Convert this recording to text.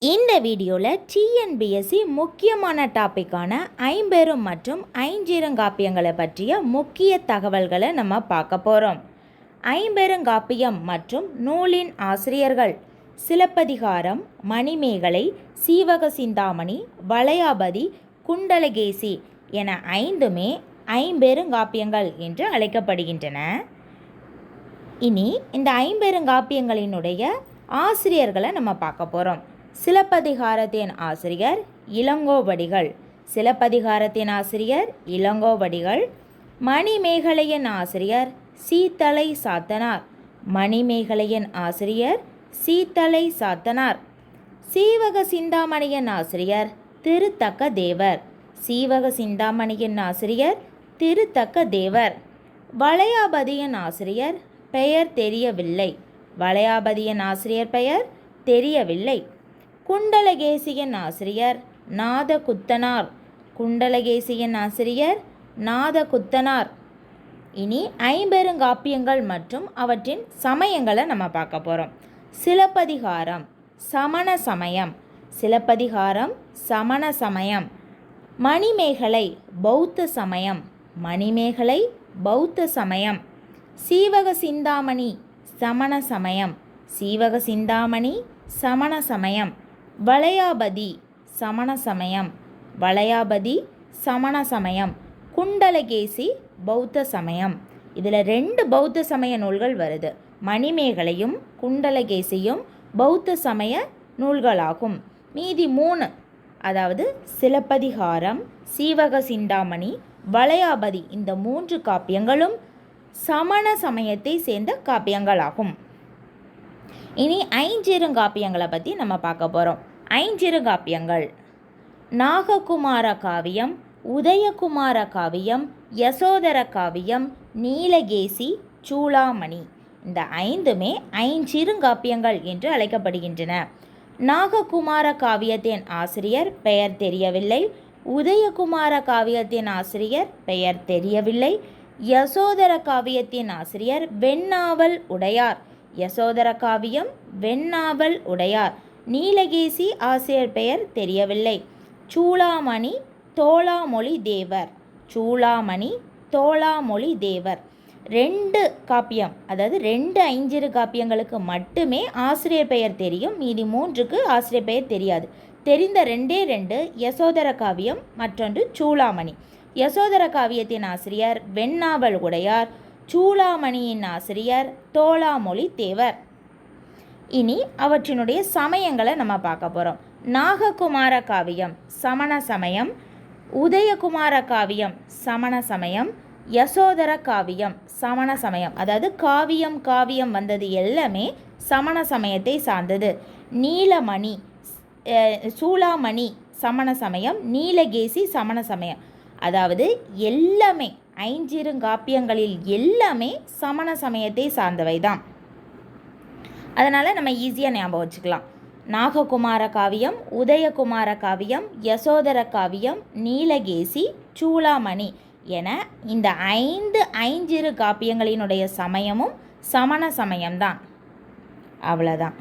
இந்த வீடியோவில் டிஎன்பிஎஸ்சி முக்கியமான டாப்பிக்கான ஐம்பெரும் மற்றும் ஐஞ்சிறுகாப்பியங்களை பற்றிய முக்கிய தகவல்களை நம்ம பார்க்க போகிறோம். ஐம்பெருங்காப்பியம் மற்றும் நூலின் ஆசிரியர்கள் சிலப்பதிகாரம், மணிமேகலை, சீவக சிந்தாமணி, வளையாபதி, குண்டலகேசி என ஐந்துமே ஐம்பெருங்காப்பியங்கள் என்று அழைக்கப்படுகின்றன. இனி இந்த ஐம்பெருங்காப்பியங்களினுடைய ஆசிரியர்களை நம்ம பார்க்க போகிறோம். சிலப்பதிகாரத்தின் ஆசிரியர் இளங்கோவடிகள். சிலப்பதிகாரத்தின் ஆசிரியர் இளங்கோவடிகள். மணிமேகலையின் ஆசிரியர் சீத்தலை சாத்தனார். மணிமேகலையின் ஆசிரியர் சீத்தலை சாத்தனார். சீவக சிந்தாமணியின் ஆசிரியர் திருத்தக்க தேவர். சீவக சிந்தாமணியின் ஆசிரியர் திருத்தக்க தேவர். வளையாபதியின் ஆசிரியர் பெயர் தெரியவில்லை. வளையாபதியின் ஆசிரியர் பெயர் தெரியவில்லை. குண்டலகேசியின் ஆசிரியர் நாதகுத்தனார். குண்டலகேசியின் ஆசிரியர் நாதகுத்தனார். இனி ஐம்பெருங்காப்பியங்கள் மற்றும் அவற்றின் சமயங்களை நம்ம பார்க்க போகிறோம். சிலப்பதிகாரம் சமண சமயம். சிலப்பதிகாரம் சமண சமயம். மணிமேகலை பௌத்த சமயம். மணிமேகலை பௌத்த சமயம். சீவக சிந்தாமணி சமண சமயம். சீவக சிந்தாமணி சமண சமயம். வளையாபதி சமண சமயம். வளையாபதி சமண சமயம். குண்டலகேசி பௌத்த சமயம். இதில் 2 பௌத்த சமய நூல்கள் வருது. மணிமேகலையும் குண்டலகேசியும் பௌத்த சமய நூல்களாகும். மீதி 3, அதாவது சிலப்பதிகாரம், சீவக சிந்தாமணி, வளையாபதி, இந்த 3 காப்பியங்களும் சமண சமயத்தை சேர்ந்த காப்பியங்களாகும். இனி ஐஞ்சிறுகாப்பியங்களை பற்றி நம்ம பார்க்க போகிறோம். ஐஞ்சிறுகாப்பியங்கள்: நாககுமார காவியம், உதயகுமார காவியம், யசோதர காவியம், நீலகேசி, சூளாமணி. இந்த 5மே ஐஞ்சிறுகாப்பியங்கள் என்று அழைக்கப்படுகின்றன. நாககுமார காவியத்தின் ஆசிரியர் பெயர் தெரியவில்லை. உதயகுமார காவியத்தின் ஆசிரியர் பெயர் தெரியவில்லை. யசோதர காவியத்தின் ஆசிரியர் வெண்ணாவல் உடையார். யசோதர காவியம் வெண்ணாவல் உடையார். நீலகேசி ஆசிரியர் பெயர் தெரியவில்லை. சூளாமணி தோளாமொழி தேவர். சூளாமணி தோளாமொழி தேவர். 2 காப்பியம், அதாவது 2 ஐஞ்சிறு காப்பியங்களுக்கு மட்டுமே ஆசிரியர் பெயர் தெரியும். மீதி 3க்கு ஆசிரியர் பெயர் தெரியாது. தெரிந்த 2 யசோதர காவியம், மற்றொன்று சூளாமணி. யசோதர காவியத்தின் ஆசிரியர் வெண்ணாவல் உடையார். சூளாமணியின் ஆசிரியர் தோளாமொழி தேவர். இனி அவற்றினுடைய சமயங்களை நம்ம பார்க்க போகிறோம். நாககுமார காவியம் சமண சமயம். உதயகுமார காவியம் சமண சமயம். யசோதர காவியம் சமண சமயம். அதாவது காவியம் வந்தது எல்லாமே சமண சமயத்தை சார்ந்தது. நீலமணி சூளாமணி சமண சமயம். நீலகேசி சமண சமயம். அதாவது எல்லாமே ஐஞ்சிறுகாப்பியங்களில் எல்லாமே சமண சமயத்தை சார்ந்தவை தான். அதனால் நம்ம ஈஸியாக ஞாபகம் வச்சுக்கலாம். நாககுமார காவியம், உதயகுமார காவியம், யசோதர காவியம், நீலகேசி, சூளாமணி என இந்த 5 ஐஞ்சிறு காப்பியங்களினுடைய சமயமும் சமண சமயம்தான். அவ்வளோதான்.